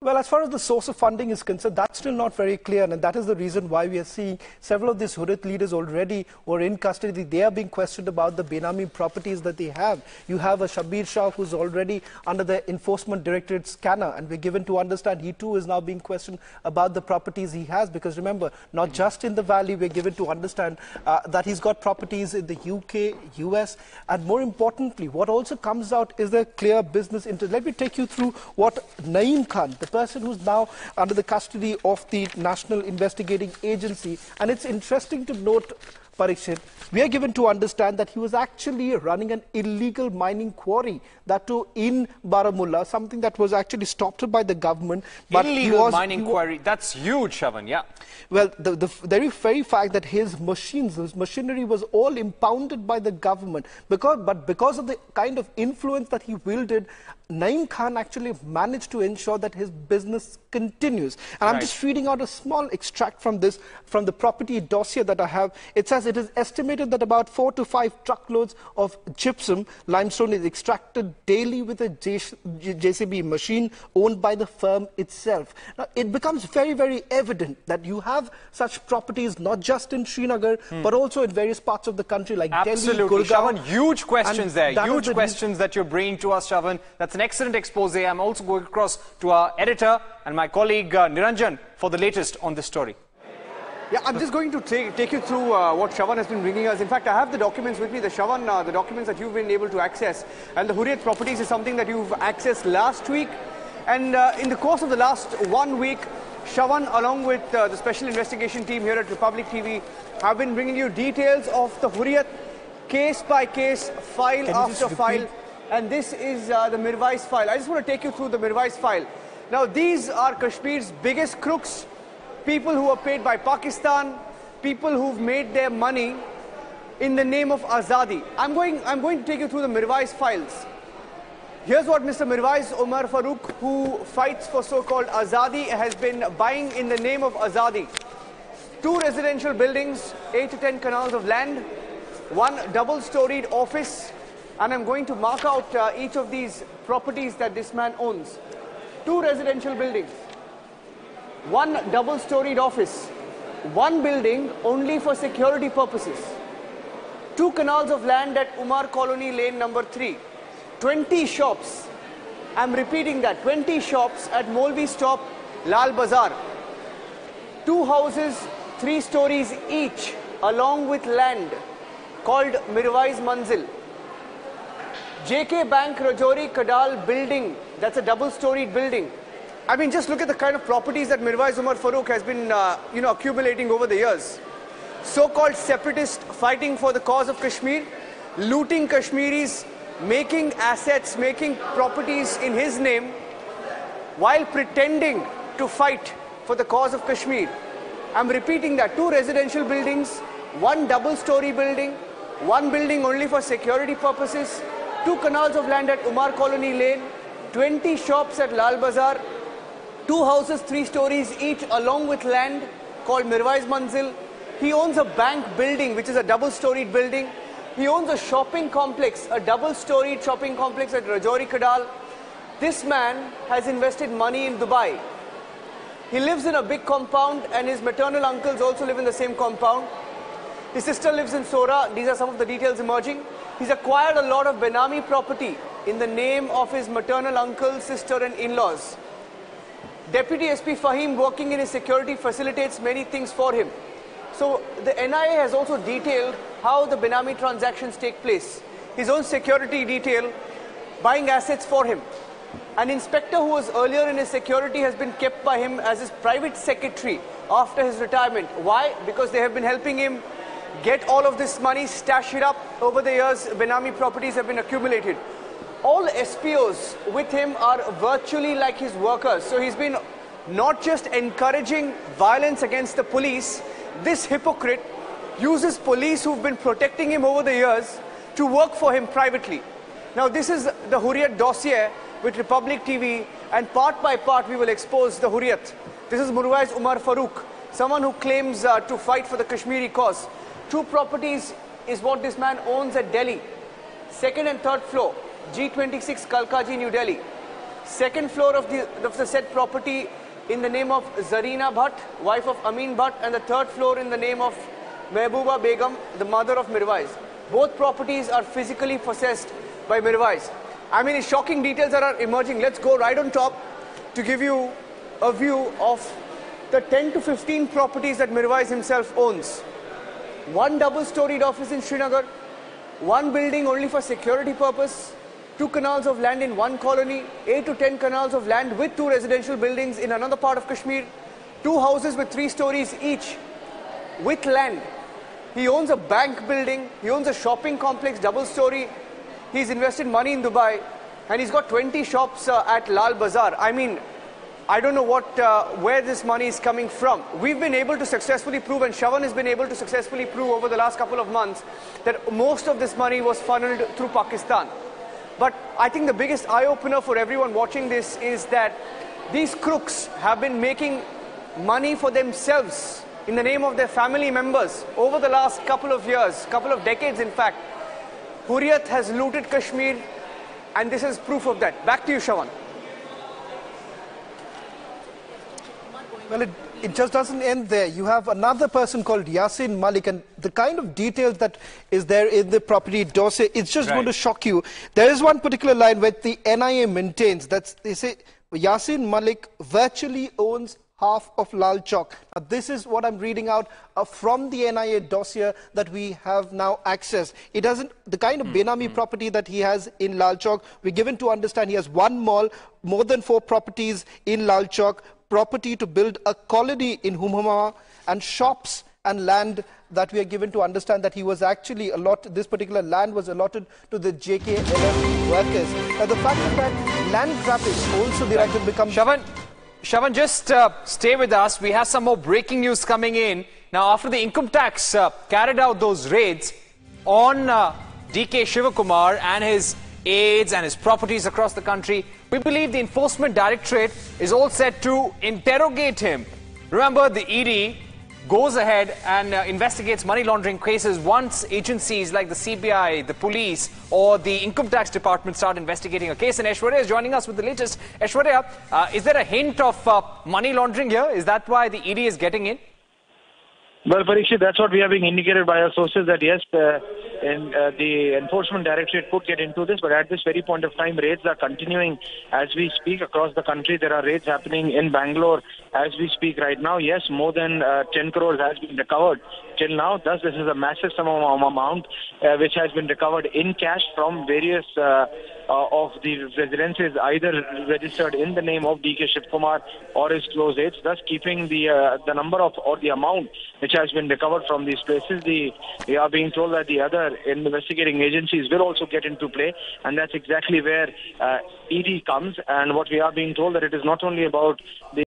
Well, as far as the source of funding is concerned, that's still not very clear, and that is the reason why we are seeing several of these Hurriyat leaders already were in custody. They are being questioned about the Benami properties that they have. You have a Shabir Shah who's already under the Enforcement Directorate scanner, and we're given to understand he too is now being questioned about the properties he has, because remember, not just in the valley, we're given to understand that he's got properties in the UK, US, and more importantly, what also comes out is the clear business interest. Let me take you through what Naeem Khan, the person who's now under the custody of the National Investigating Agency. And it's interesting to note, Parikshit, we are given to understand that he was actually running an illegal mining quarry, that too in Baramulla, something that was actually stopped by the government. But illegal mining quarry, that's huge, Shravan, yeah. Well, the very fact that his machinery was all impounded by the government, because of the kind of influence that he wielded, Naeem Khan actually managed to ensure that his business continues. And I'm just reading out a small extract from this, from the property dossier that I have. It says it is estimated that about 4 to 5 truckloads of gypsum limestone is extracted daily with a JCB machine owned by the firm itself. Now, it becomes very, very evident that you have such properties not just in Srinagar, but also in various parts of the country like Delhi, Gurgaon. Shravan, huge questions there. Huge questions that you're bringing to us, Shravan. That's an excellent expose. I'm also going across to our editor and my colleague Niranjan for the latest on this story. Yeah, I'm just going to take you through what Shravan has been bringing us. In fact, I have the documents with me, the documents that you've been able to access. And the Hurriyat properties is something that you've accessed last week. And in the course of the last 1 week, Shravan, along with the special investigation team here at Republic TV, have been bringing you details of the Hurriyat case by case, file after file. And this is the Mirwais file. I just want to take you through the Mirwais file. Now, these are Kashmir's biggest crooks. People who are paid by Pakistan, people who've made their money in the name of Azadi. I'm going to take you through the Mirwais files. Here's what Mr. Mirwais Umar Farooq, who fights for so-called Azadi, has been buying in the name of Azadi. 2 residential buildings, 8 to 10 canals of land, 1 double-storied office, and I'm going to mark out each of these properties that this man owns. 2 residential buildings, 1 double-storied office, 1 building only for security purposes, 2 canals of land at Umar Colony Lane number 3, 20 shops, I'm repeating that, 20 shops at Molvi Stop, Lal Bazar, 2 houses, 3 stories each, along with land, called Mirwais Manzil, JK Bank Rajouri Kadal building, that's a double-storied building. I mean, just look at the kind of properties that Mirwais Umar Farooq has been, accumulating over the years. So-called separatist fighting for the cause of Kashmir, looting Kashmiris, making assets, making properties in his name, while pretending to fight for the cause of Kashmir. I'm repeating that, 2 residential buildings, 1 double-story building, 1 building only for security purposes, 2 canals of land at Umar Colony Lane, 20 shops at Lal Bazar, 2 houses, 3 stories each, along with land, called Mirwais Manzil. He owns a bank building, which is a double-storied building. He owns a shopping complex, a double-storied shopping complex at Rajouri Kadal. This man has invested money in Dubai. He lives in a big compound, and his maternal uncles also live in the same compound. His sister lives in Sora. These are some of the details emerging. He's acquired a lot of Benami property in the name of his maternal uncle, sister, and in-laws. Deputy SP Fahim, working in his security, facilitates many things for him. So the NIA has also detailed how the Benami transactions take place. His own security detail, buying assets for him. An inspector who was earlier in his security has been kept by him as his private secretary after his retirement. Why? Because they have been helping him get all of this money, stash it up. Over the years, Benami properties have been accumulated. All SPOs with him are virtually like his workers. So he's been not just encouraging violence against the police. This hypocrite uses police who've been protecting him over the years to work for him privately. Now, this is the Hurriyat dossier with Republic TV, and part by part we will expose the Hurriyat. This is Mirwais Umar Farooq, someone who claims to fight for the Kashmiri cause. 2 properties is what this man owns at Delhi. 2nd and 3rd floor, G26 Kalkaji, New Delhi. Second floor of the said property in the name of Zarina Bhatt, wife of Amin Bhatt, and the third floor in the name of Mehbooba Begum, the mother of Mirwais. Both properties are physically possessed by Mirwais. I mean, shocking details are emerging. Let's go right on top to give you a view of the 10 to 15 properties that Mirwais himself owns. One double-storied office in Srinagar, one building only for security purpose, 2 canals of land in one colony, 8 to 10 canals of land with 2 residential buildings in another part of Kashmir, 2 houses with 3 stories each with land. He owns a bank building, he owns a shopping complex, double-story. He's invested money in Dubai, and he's got 20 shops at Lal Bazaar. I mean, I don't know where this money is coming from. We've been able to successfully prove, and Shravan has been able to successfully prove over the last couple of months, that most of this money was funneled through Pakistan. But I think the biggest eye-opener for everyone watching this is that these crooks have been making money for themselves in the name of their family members over the last couple of years, couple of decades in fact. Hurriyat has looted Kashmir, and this is proof of that. Back to you, Shravan. Well, it just doesn't end there. You have another person called Yasin Malik, and the kind of details that is there in the property dossier, it's just going to shock you. There is one particular line where the NIA maintains that they say Yasin Malik virtually owns half of Lal Chowk. Now, this is what I'm reading out from the NIA dossier that we have now accessed. It doesn't, the kind of Benami property that he has in Lal Chowk, we're given to understand he has 1 mall, more than 4 properties in Lal Chowk, property to build a colony in Humhama, and shops and land that we are given to understand that he was actually this particular land was allotted to the JKLF workers. Now, the fact is that land grabbing also directly becomes... Shravan, just stay with us. We have some more breaking news coming in. Now, after the income tax carried out those raids on DK Shivakumar and his aides and his properties across the country, we believe the Enforcement Directorate is all set to interrogate him. Remember, the ED goes ahead and investigates money laundering cases once agencies like the CBI, the police or the Income Tax Department start investigating a case. And Aishwarya is joining us with the latest. Aishwarya, is there a hint of money laundering here? Is that why the ED is getting in? Well, Parikshit, that's what we are being indicated by our sources, that yes, the Enforcement Directorate could get into this, but at this very point of time, raids are continuing as we speak across the country. There are raids happening in Bangalore as we speak right now. Yes, more than 10 crores has been recovered till now. Thus, this is a massive sum of amount which has been recovered in cash from various of the residences, either registered in the name of DK Shivakumar or his close aides, thus keeping the number of or the amount which has been recovered from these places. We are being told that the other investigating agencies will also get into play, and that's exactly where ED comes. And what we are being told that it is not only about the